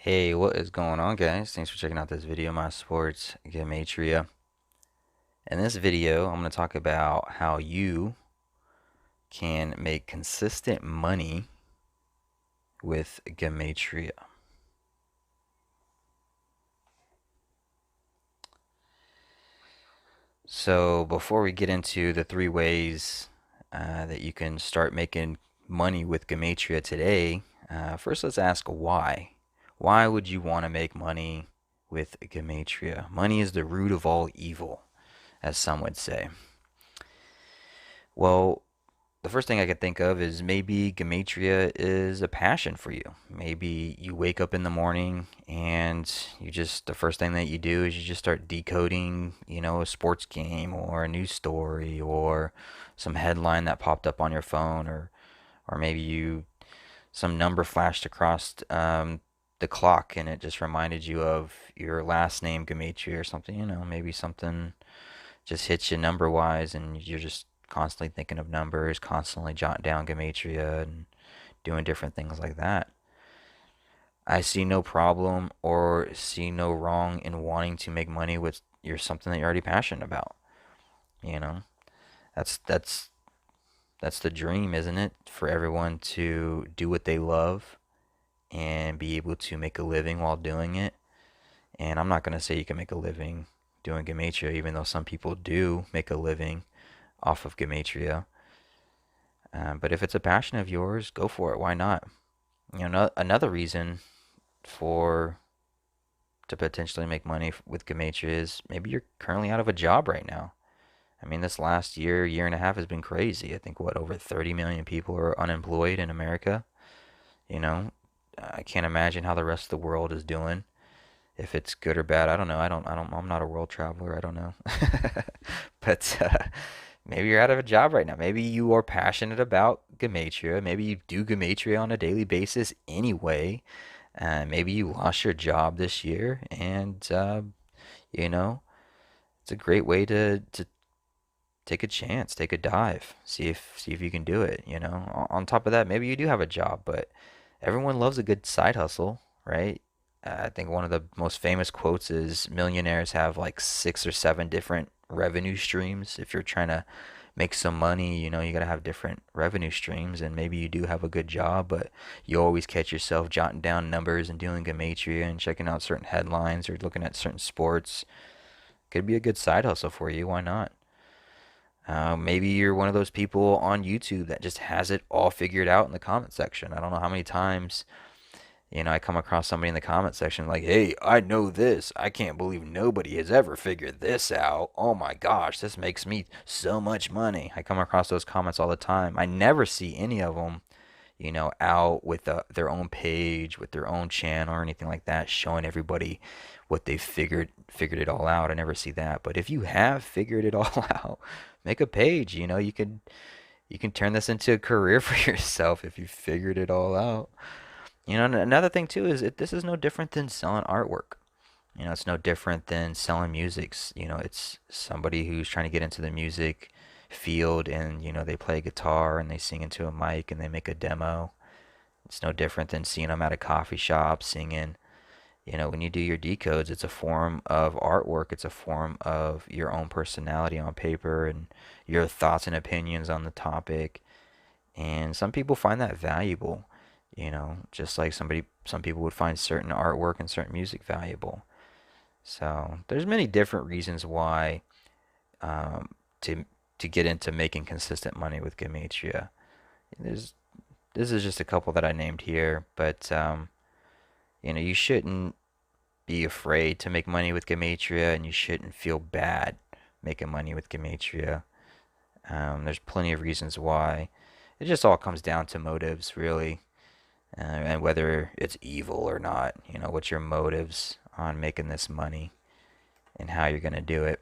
Hey, what is going on, guys? Thanks for checking out this video, my sports Gematria. In this video, I'm going to talk about how you can make consistent money with Gematria. So, before we get into the three ways that you can start making money with Gematria today, first let's ask why. Why would you want to make money with Gematria? Money is the root of all evil, as some would say. Well, the first thing I could think of is maybe Gematria is a passion for you. Maybe you wake up in the morning and the first thing that you do is you just start decoding, a sports game or a news story or some headline that popped up on your phone, or maybe some number flashed across the clock and it just reminded you of your last name Gematria or something, maybe something just hits you number wise and you're just constantly thinking of numbers, constantly jotting down gematria and doing different things like that. I see no problem or see no wrong in wanting to make money with something that you're already passionate about. You know, that's that's that's the dream, isn't it? For everyone to do what they love and be able to make a living while doing it. And I'm not gonna say you can make a living doing gematria, even though some people do make a living off of gematria. But if it's a passion of yours, go for it. Why not? Another reason for to potentially make money with Gematria is maybe you're currently out of a job right now. I mean, this last year and a half has been crazy. I think what over 30 million people are unemployed in America. You know, I can't imagine how the rest of the world is doing. If it's good or bad, I don't know. I'm not a world traveler. I don't know. But maybe you're out of a job right now. Maybe you are passionate about Gematria. Maybe you do Gematria on a daily basis anyway. Maybe you lost your job this year, and you know, it's a great way to take a chance, take a dive, see if you can do it. On top of that, maybe you do have a job, but everyone loves a good side hustle, right? I think one of the most famous quotes is millionaires have like six or seven different revenue streams. If you're trying to make some money, you got to have different revenue streams. And maybe you do have a good job, but you always catch yourself jotting down numbers and doing gematria and checking out certain headlines or looking at certain sports. Could be a good side hustle for you. Why not? Maybe you're one of those people on YouTube that just has it all figured out in the comment section. I don't know how many times I come across somebody in the comment section like, hey, I know this. I can't believe nobody has ever figured this out. Oh my gosh, this makes me so much money. I come across those comments all the time. I never see any of them, out with their own page, with their own channel or anything like that, showing everybody what they figured it all out. I never see that. But if you have figured it all out, make a page. You can turn this into a career for yourself if you figured it all out. Another thing too is this is no different than selling artwork. It's no different than selling musics. It's somebody who's trying to get into the music field and, they play guitar and they sing into a mic and they make a demo. It's no different than seeing them at a coffee shop singing. When you do your decodes, it's a form of artwork. It's a form of your own personality on paper and your thoughts and opinions on the topic. And some people find that valuable, just like some people would find certain artwork and certain music valuable. So there's many different reasons why um, to to get into making consistent money with Gematria. There's This is just a couple that I named here, but you shouldn't be afraid to make money with Gematria, and you shouldn't feel bad making money with Gematria. There's plenty of reasons why. It just all comes down to motives, really, and whether it's evil or not. What's your motives on making this money and how you're going to do it.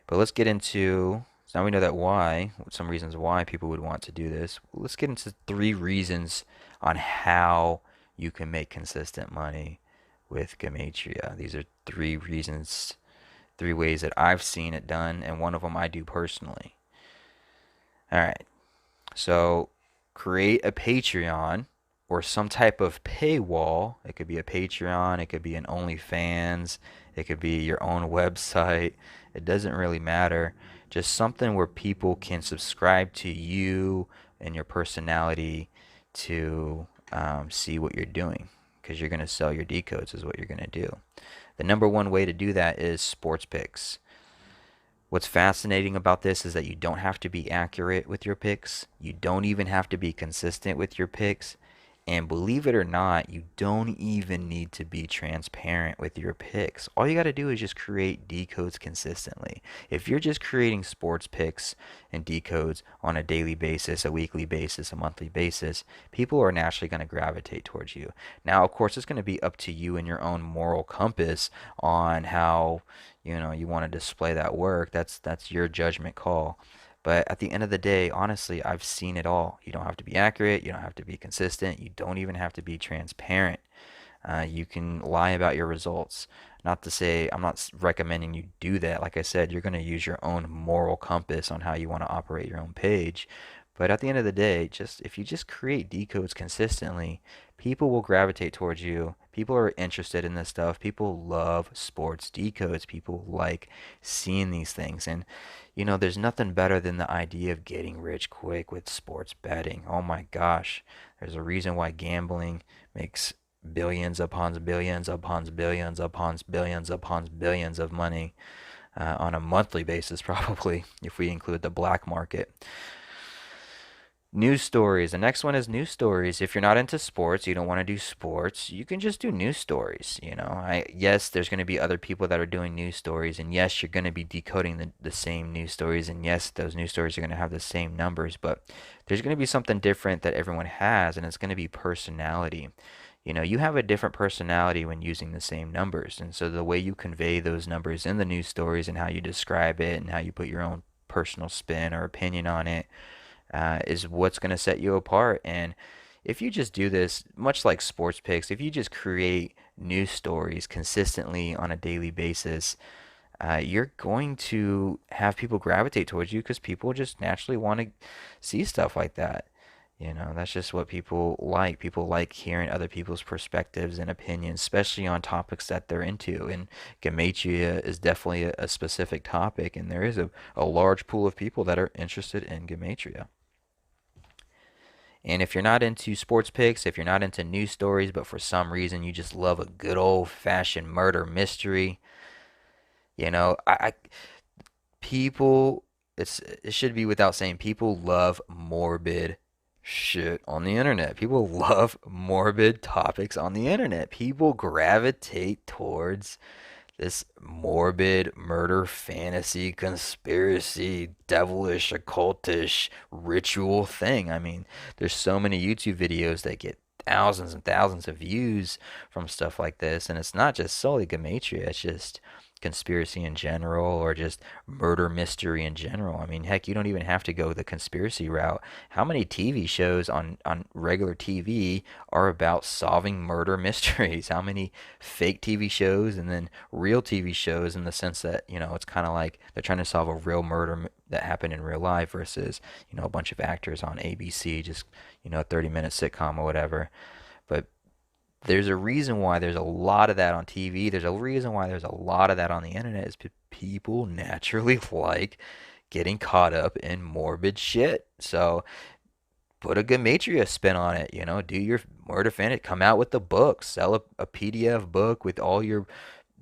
But let's get into, so now we know that why, some reasons why people would want to do this. Let's get into three reasons on how you can make consistent money with Gematria. These are three reasons, three ways that I've seen it done, and one of them I do personally. All right. So create a Patreon or some type of paywall. It could be a Patreon, it could be an OnlyFans, it could be your own website. It doesn't really matter. Just something where people can subscribe to you and your personality to see what you're doing, because you're going to sell your decodes, is what you're going to do. The number one way to do that is sports picks. What's fascinating about this is that you don't have to be accurate with your picks. You don't even have to be consistent with your picks. And believe it or not, you don't even need to be transparent with your picks. All you got to do is just create decodes consistently. If you're just creating sports picks and decodes on a daily basis, a weekly basis, a monthly basis, people are naturally going to gravitate towards you. Now, of course, it's going to be up to you and your own moral compass on how, you want to display that work. That's your judgment call. But at the end of the day, honestly, I've seen it all. You don't have to be accurate, you don't have to be consistent, you don't even have to be transparent. You can lie about your results. Not to say I'm not recommending you do that. Like I said, you're going to use your own moral compass on how you want to operate your own page. But at the end of the day, just if you just create decodes consistently, people will gravitate towards you. People are interested in this stuff. People love sports decodes. People like seeing these things. And there's nothing better than the idea of getting rich quick with sports betting. Oh my gosh. There's a reason why gambling makes billions upon billions upon billions upon billions upon billions of money on a monthly basis, probably, if we include the black market. News stories. The next one is news stories. If you're not into sports, you don't want to do sports, you can just do news stories. Yes, there's going to be other people that are doing news stories, and yes, you're going to be decoding the same news stories, and yes, those news stories are going to have the same numbers, but there's going to be something different that everyone has, and it's going to be personality. You have a different personality when using the same numbers, and so the way you convey those numbers in the news stories and how you describe it and how you put your own personal spin or opinion on it is what's going to set you apart. And if you just do this, much like sports picks, if you just create news stories consistently on a daily basis, you're going to have people gravitate towards you because people just naturally want to see stuff like that. That's just what people like. People like hearing other people's perspectives and opinions, especially on topics that they're into. And Gematria is definitely a specific topic, and there is a large pool of people that are interested in Gematria. And if you're not into sports picks, if you're not into news stories, but for some reason you just love a good old fashioned murder mystery, I people, it should be without saying, people love morbid shit on the internet. People love morbid topics on the internet. People gravitate towards this morbid murder fantasy conspiracy devilish occultish ritual thing. I mean, there's so many YouTube videos that get thousands and thousands of views from stuff like this, and it's not just solely Gematria, it's just conspiracy in general or just murder mystery in general. I mean, heck, you don't even have to go the conspiracy route. How many TV shows on regular TV are about solving murder mysteries? How many fake TV shows and then real TV shows, in the sense that, it's kind of like they're trying to solve a real murder that happened in real life versus, a bunch of actors on ABC, just, a 30-minute sitcom or whatever. But there's a reason why there's a lot of that on TV. There's a reason why there's a lot of that on the internet. Is people naturally like getting caught up in morbid shit. So put a Gematria spin on it. Do your murder fan. Come out with the book. Sell a PDF book with all your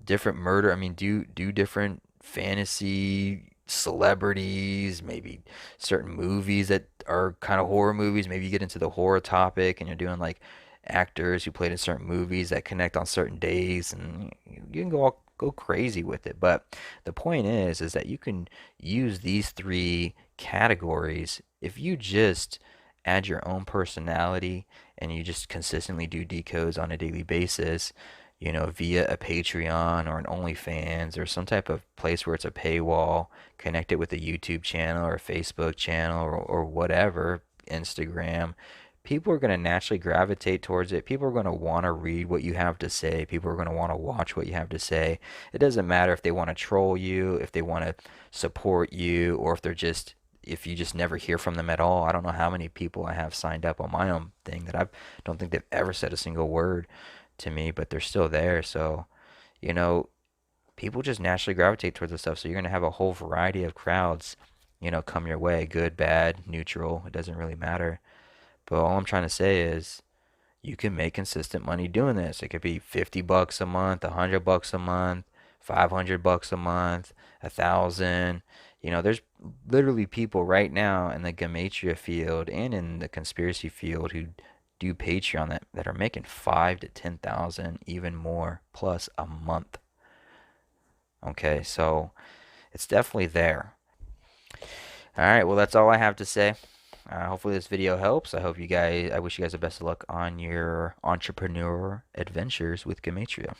different murder. I mean, do different fantasy celebrities, maybe certain movies that are kind of horror movies. Maybe you get into the horror topic and you're doing like actors who played in certain movies that connect on certain days, and you can go crazy with it. But the point is that you can use these three categories if you just add your own personality and you just consistently do decodes on a daily basis, via a Patreon or an OnlyFans or some type of place where it's a paywall, connect it with a YouTube channel or a Facebook channel or whatever, Instagram. People are going to naturally gravitate towards it. People are going to want to read what you have to say. People are going to want to watch what you have to say. It doesn't matter if they want to troll you, if they want to support you, or if they're just if you just never hear from them at all. I don't know how many people I have signed up on my own thing that I don't think they've ever said a single word to me, but they're still there. So, you know, people just naturally gravitate towards this stuff. So you're going to have a whole variety of crowds, come your way, good, bad, neutral. It doesn't really matter. But all I'm trying to say is you can make consistent money doing this. It could be 50 bucks a month, 100 bucks a month, 500 bucks a month, 1,000. There's literally people right now in the Gematria field and in the conspiracy field who do Patreon that are making 5 to 10,000, even more plus a month. Okay, so it's definitely there. All right, well, that's all I have to say. Hopefully this video helps. I wish you guys the best of luck on your entrepreneur adventures with Gematria.